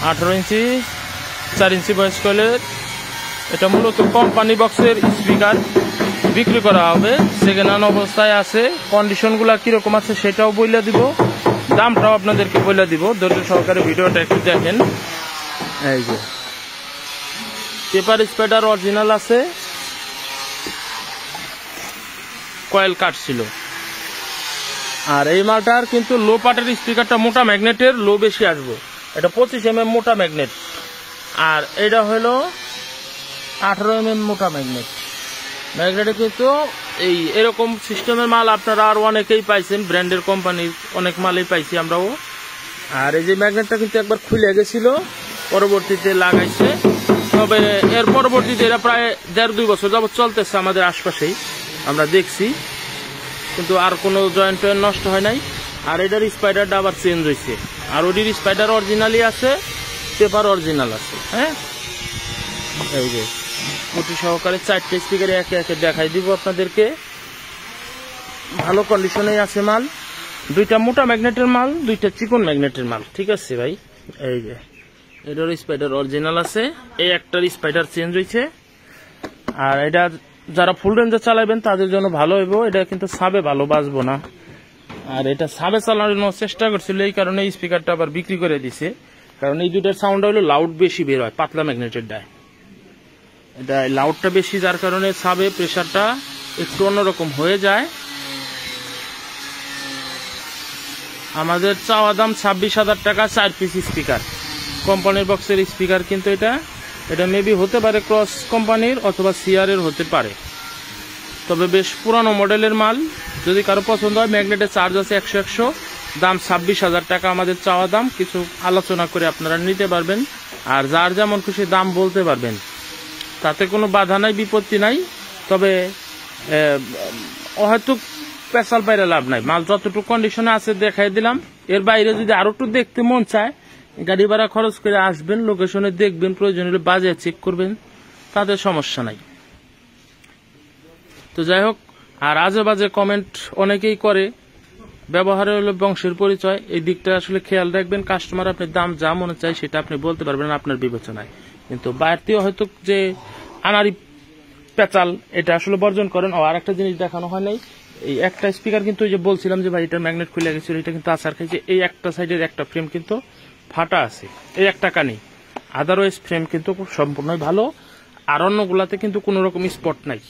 18 ইঞ্চি 4 inch voice কয়েলের। এটা মূলত কোম্পানি বক্সের স্পিকার বিক্রি করা হবে, সেকেন্ড হ্যান্ড অবস্থায় আছে। কন্ডিশনগুলো কিরকম আছে সেটাও বলে দিব, দামটাও আপনাদেরকে বলে দিব। ধৈর্য সহকারে ভিডিওটা একটু দেখেন। এই যে পেপার স্পাইডার অরিজিনাল আছে, কয়েল কাট ছিল। আর এই মালটার কিন্তু লো পার্টের স্পিকারটা মোটা ম্যাগনেটের, লো বেশি আসবো। এটা 25 mm মোটা ম্যাগনেট, আর এটা হলো 18 mm মোটা ম্যাগনেট। ম্যাগনেটে কিন্তু এই এরকম সিস্টেমের মাল আপনারা আর অনেকেই পাইছেন, ব্র্যান্ডের কোম্পানির অনেক মালই পাইছি আমরাও। আর এই যে ম্যাগনেটটা কিন্তু একবার খুলে গেছিল, পরবর্তীতে লাগাইছে। তবে এর পরবর্তীতে এটা প্রায় 1.5-2 বছর যাবত চলতেছে আমাদের আশপাশেই, আমরা দেখছি, কিন্তু আর কোনো জয়েন্ট টয়েন্ট নষ্ট হয় নাই। আর এটার স্পাইডারটা আবার চেঞ্জ হয়েছে, আর ওটির স্পাইডার অরিজিনালি আছে, পেপার অরিজিনাল আছে। হ্যাঁ, এই যে ওটি সহকারে 4টে স্পিকারে একে একে দেখাই দিব আপনাদেরকে। ভালো কন্ডিশনেই আছে মাল, 2টা মোটা ম্যাগনেটের মাল, 2টা চিকন ম্যাগনেটের মাল। ঠিক আছে ভাই, এই যে এটার স্পাইডার অরিজিনাল আছে, এই একটার স্পাইডার চেঞ্জ হয়েছে। আর এটা যারা ফুল রেঞ্জে চালাবেন তাদের জন্য ভালো হইব, এটা কিন্তু সাবে ভালো বাজবো না। আর এটা সাবে চালানোর চেষ্টা করছিল, এই কারণে স্পিকারটা আবার বিক্রি করে দিছে, কারণ এই দুটার সাউন্ড হলো লাউড বেশি বের হয় পাতলা ম্যাগনেটের ডায়। এটা লাউডটা বেশি, যার কারণে সাবে প্রেসারটা একটু অন্যরকম হয়ে যায়। আমাদের চাওয়া দাম 26,000 টাকা 4 পিস স্পিকার, কোম্পানির বক্সের স্পিকার। কিন্তু এটা মেবি হতে পারে ক্রস কোম্পানির অথবা সিআর-এর হতে পারে, তবে বেশ পুরানো মডেলের মাল। যদি কারো পছন্দ হয়, ম্যাগনেটের চার্জ আছে 100, দাম 26,000 টাকা আমাদের চাওয়া দাম। কিছু আলোচনা করে আপনারা নিতে পারবেন, আর যার যেমন খুশি দাম বলতে পারবেন, তাতে কোনো বাধা নাই, বিপত্তি নাই। তবে হয়তো পেশাল পাইরে লাভ নাই, মাল যতটুকু কন্ডিশনে আছে দেখাই দিলাম। এর বাইরে যদি আরো একটু দেখতে মন চায়, গাড়ি ভাড়া খরচ করে আসবেন, লোকেশনে দেখবেন, প্রয়োজন হলে বাজে চেক করবেন, তাদের সমস্যা নাই। তো যাই হোক, আর আজে বাজে কমেন্ট অনেকেই করে, ব্যবহারে হলো বংশের পরিচয়, এই দিকটা আসলে খেয়াল রাখবেন। কাস্টমার আপনি দাম যা মনে চায় সেটা আপনি বলতে পারবেন আপনার বিবেচনায়, কিন্তু বাড়তিও হয়তো যে আনারি পেঁচাল, এটা আসলে বর্জন করেন। আর একটা জিনিস দেখানো হয় নাই, এই একটা স্পিকার কিন্তু ওই যে বলছিলাম যে ভাই এটার ম্যাগনেট খুলে গেছিল, এটা কিন্তু আসার খাইছে। এই একটা সাইডের একটা ফ্রেম কিন্তু ফাটা আছে, এই একটা কানি, আদারওয়াইজ ফ্রেম কিন্তু খুব সম্পূর্ণই ভালো। আর অন্যগুলাতে কিন্তু কোনো রকম স্পট নাই।